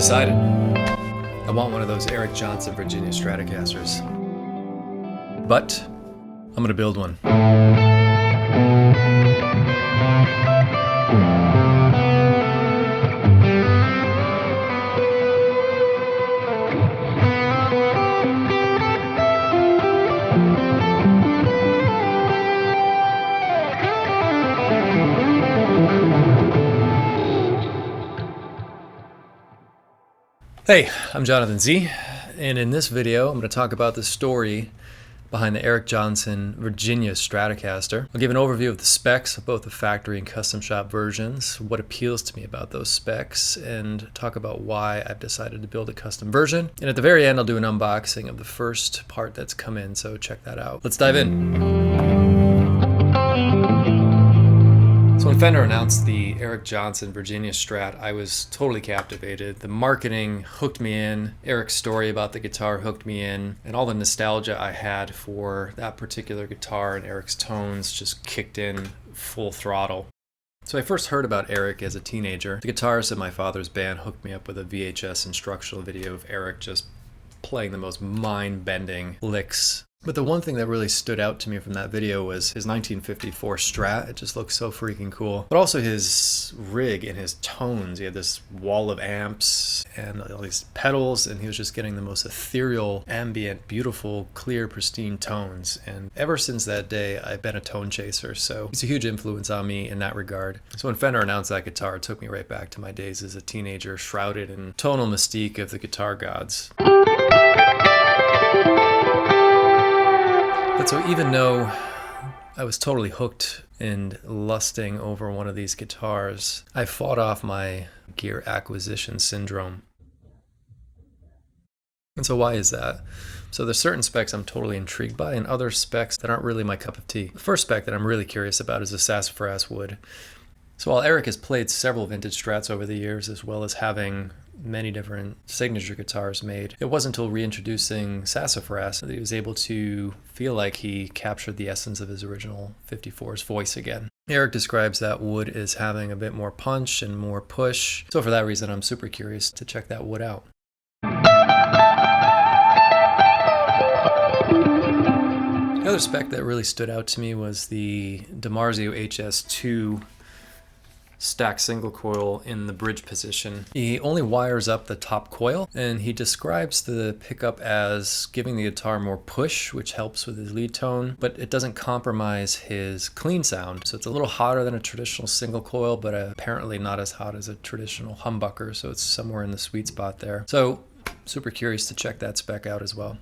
Decided. I want one of those Eric Johnson Virginia Stratocasters. But I'm gonna build one. Hey, I'm Jonathan Z, and in this video I'm going to talk about the story behind the Eric Johnson Virginia Stratocaster. I'll give an overview of the specs of both the factory and custom shop versions, what appeals to me about those specs, and talk about why I've decided to build a custom version. And at the very end I'll do an unboxing of the first part that's come in, so check that out. Let's dive in. So when Fender announced the Eric Johnson Virginia Strat, I was totally captivated. The marketing hooked me in, Eric's story about the guitar hooked me in, and all the nostalgia I had for that particular guitar and Eric's tones just kicked in full throttle. So I first heard about Eric as a teenager. The guitarist in my father's band hooked me up with a VHS instructional video of Eric just playing the most mind-bending licks. But the one thing that really stood out to me from that video was his 1954 Strat. It just looked so freaking cool. But also his rig and his tones. He had this wall of amps and all these pedals, and he was just getting the most ethereal, ambient, beautiful, clear, pristine tones. And ever since that day, I've been a tone chaser, so he's a huge influence on me in that regard. So when Fender announced that guitar, it took me right back to my days as a teenager, shrouded in tonal mystique of the guitar gods. But so even though I was totally hooked and lusting over one of these guitars, I fought off my gear acquisition syndrome. And so why is that? So there's certain specs I'm totally intrigued by and other specs that aren't really my cup of tea. The first spec that I'm really curious about is the Sassafras wood. So while Eric has played several vintage Strats over the years, as well as having many different signature guitars made, it wasn't until reintroducing Sassafras that he was able to feel like he captured the essence of his original 54's voice again. Eric describes that wood as having a bit more punch and more push, so for that reason I'm super curious to check that wood out. The other spec that really stood out to me was the DiMarzio HS-2 stack single coil in the bridge position. He only wires up the top coil, and he describes the pickup as giving the guitar more push, which helps with his lead tone, but it doesn't compromise his clean sound. So it's a little hotter than a traditional single coil, but apparently not as hot as a traditional humbucker, so it's somewhere in the sweet spot there. So super curious to check that spec out as well.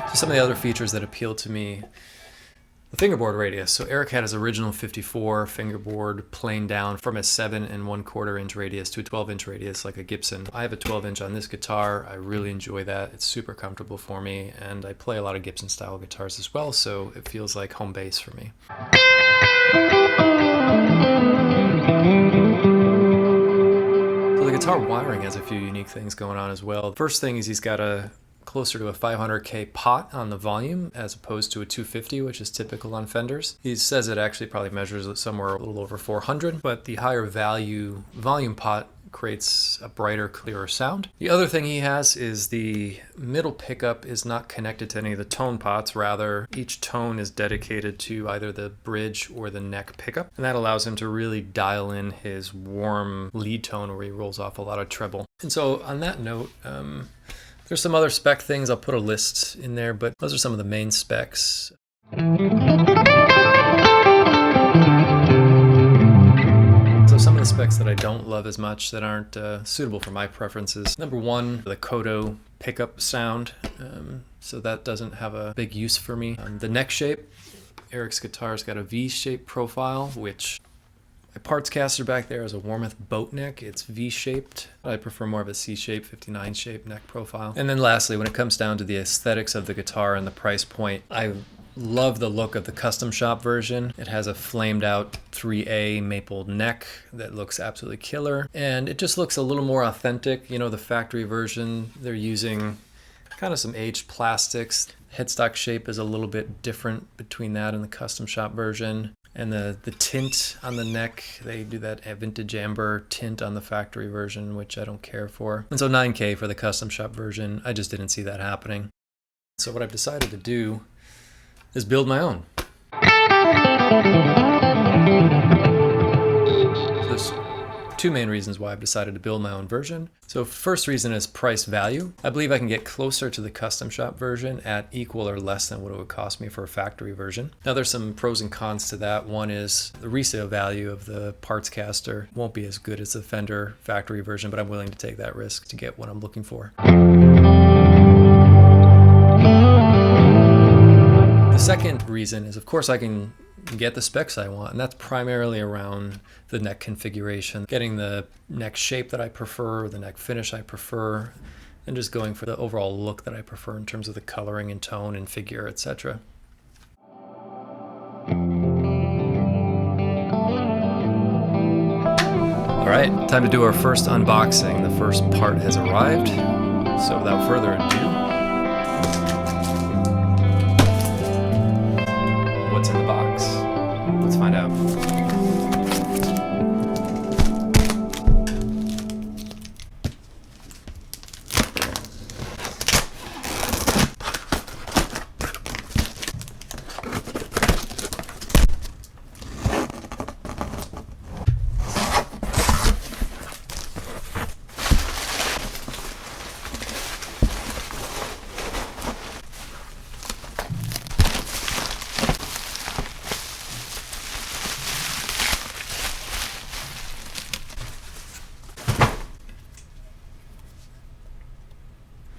So some of the other features that appeal to me: the fingerboard radius. So Eric had his original 54 fingerboard planed down from a 7 1/4 inch radius to a 12-inch radius like a Gibson. I have a 12-inch on this guitar. I really enjoy that. It's super comfortable for me, and I play a lot of Gibson style guitars as well, so it feels like home base for me. So the guitar wiring has a few unique things going on as well. The first thing is he's got closer to a 500K pot on the volume as opposed to a 250, which is typical on Fenders. He says it actually probably measures somewhere a little over 400, but the higher value volume pot creates a brighter, clearer sound. The other thing he has is the middle pickup is not connected to any of the tone pots. Rather, each tone is dedicated to either the bridge or the neck pickup, and that allows him to really dial in his warm lead tone where he rolls off a lot of treble. And so on that note, there's some other spec things. I'll put a list in there, but those are some of the main specs. So some of the specs that I don't love as much, that aren't suitable for my preferences. Number one, the Kodo pickup sound. So that doesn't have a big use for me. The neck shape. Eric's guitar's got a V-shaped profile, which my parts caster back there is a Warmoth boat neck. It's V-shaped. I prefer more of a C-shaped, 59 shape neck profile. And then lastly, when it comes down to the aesthetics of the guitar and the price point, I love the look of the custom shop version. It has a flamed out 3A maple neck that looks absolutely killer. And it just looks a little more authentic. You know, the factory version, they're using kind of some aged plastics. Headstock shape is a little bit different between that and the custom shop version. And the tint on the neck, they do that vintage amber tint on the factory version, which I don't care for. And so $9K for the custom shop version, I just didn't see that happening. So what I've decided to do is build my own. There's two main reasons why I've decided to build my own version. So first reason is price value. I believe I can get closer to the custom shop version at equal or less than what it would cost me for a factory version. Now there's some pros and cons to that. One is the resale value of the parts caster won't be as good as the Fender factory version, but I'm willing to take that risk to get what I'm looking for. The second reason is, of course, I can get the specs I want, and that's primarily around the neck configuration, getting the neck shape that I prefer, the neck finish I prefer, and just going for the overall look that I prefer in terms of the coloring and tone and figure, etc. All right, time to do our first unboxing. The first part has arrived, so without further ado, what's in the box? Let's find out.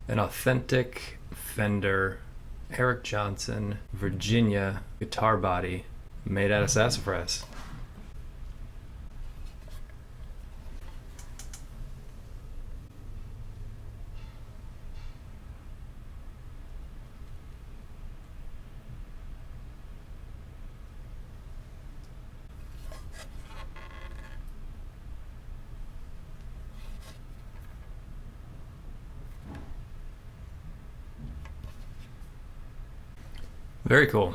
An authentic Fender Eric Johnson Virginia guitar body made out of Sassafras. Very cool.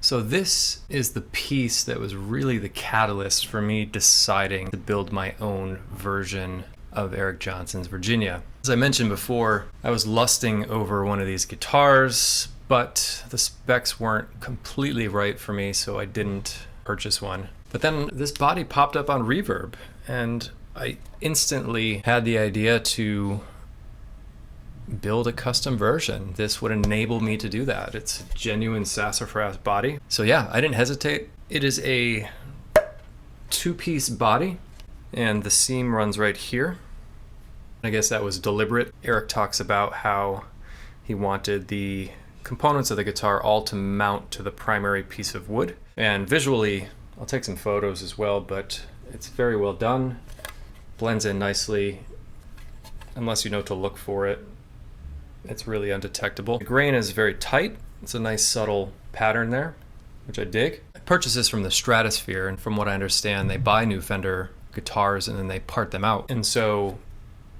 So this is the piece that was really the catalyst for me deciding to build my own version of Eric Johnson's Virginia. As I mentioned before, I was lusting over one of these guitars, but the specs weren't completely right for me, so I didn't purchase one. But then this body popped up on Reverb, and I instantly had the idea to build a custom version. This would enable me to do that. It's a genuine Sassafras body. So yeah, I didn't hesitate. It is a two-piece body, and the seam runs right here. I guess that was deliberate. Eric talks about how he wanted the components of the guitar all to mount to the primary piece of wood. And visually, I'll take some photos as well, but it's very well done. Blends in nicely, unless you know to look for it. It's really undetectable. The grain is very tight. It's a nice subtle pattern there, which I dig. I purchased this from the Stratosphere, and from what I understand, they buy new Fender guitars and then they part them out. And so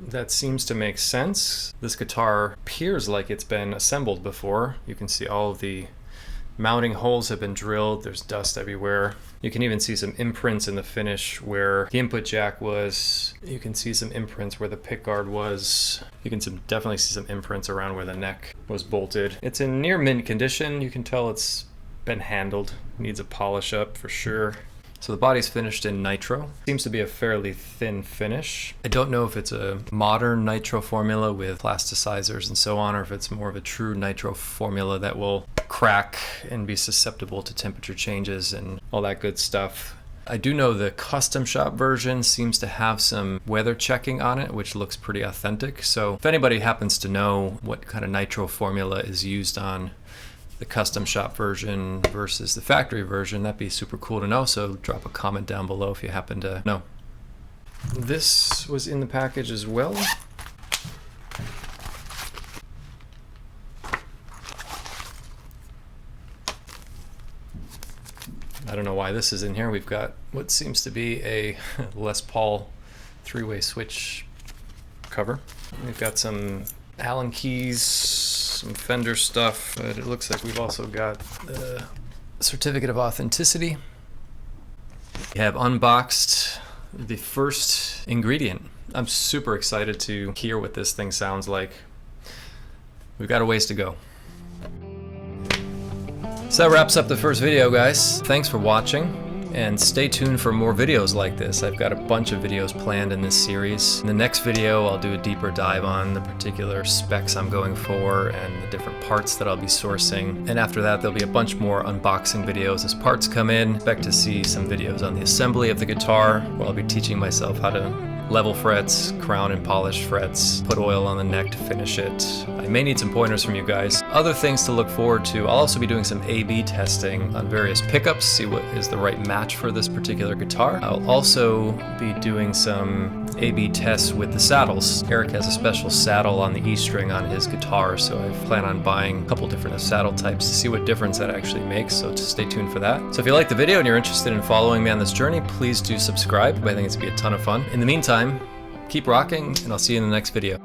that seems to make sense. This guitar appears like it's been assembled before. You can see all of the mounting holes have been drilled. There's dust everywhere. You can even see some imprints in the finish where the input jack was. You can see some imprints where the pickguard was. You can definitely see some imprints around where the neck was bolted. It's in near mint condition. You can tell it's been handled. Needs a polish up for sure. So the body's finished in nitro. Seems to be a fairly thin finish. I don't know if it's a modern nitro formula with plasticizers and so on, or if it's more of a true nitro formula that will crack and be susceptible to temperature changes and all that good stuff. I do know the custom shop version seems to have some weather checking on it, which looks pretty authentic. So if anybody happens to know what kind of nitro formula is used on the custom shop version versus the factory version, that'd be super cool to know. So drop a comment down below if you happen to know. This was in the package as well. I don't know why this is in here. We've got what seems to be a Les Paul three-way switch cover. We've got some Allen keys, some Fender stuff, but it looks like we've also got the certificate of authenticity. We have unboxed the first ingredient. I'm super excited to hear what this thing sounds like. We've got a ways to go. So that wraps up the first video, guys. Thanks for watching. And stay tuned for more videos like this. I've got a bunch of videos planned in this series. In the next video, I'll do a deeper dive on the particular specs I'm going for and the different parts that I'll be sourcing. And after that, there'll be a bunch more unboxing videos as parts come in. Expect to see some videos on the assembly of the guitar, where I'll be teaching myself how to level frets, crown and polish frets, put oil on the neck to finish it. I may need some pointers from you guys. Other things to look forward to, I'll also be doing some A/B testing on various pickups, see what is the right match for this particular guitar. I'll also be doing some A/B tests with the saddles. Eric has a special saddle on the E string on his guitar, so I plan on buying a couple different saddle types to see what difference that actually makes, so stay tuned for that. So if you like the video and you're interested in following me on this journey, please do subscribe. I think it's gonna be a ton of fun. In the meantime, keep rocking, and I'll see you in the next video.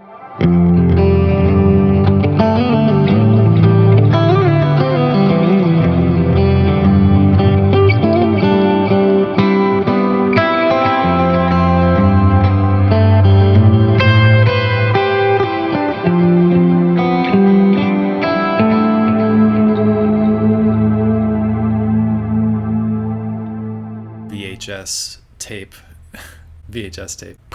VHS tape. VHS tape.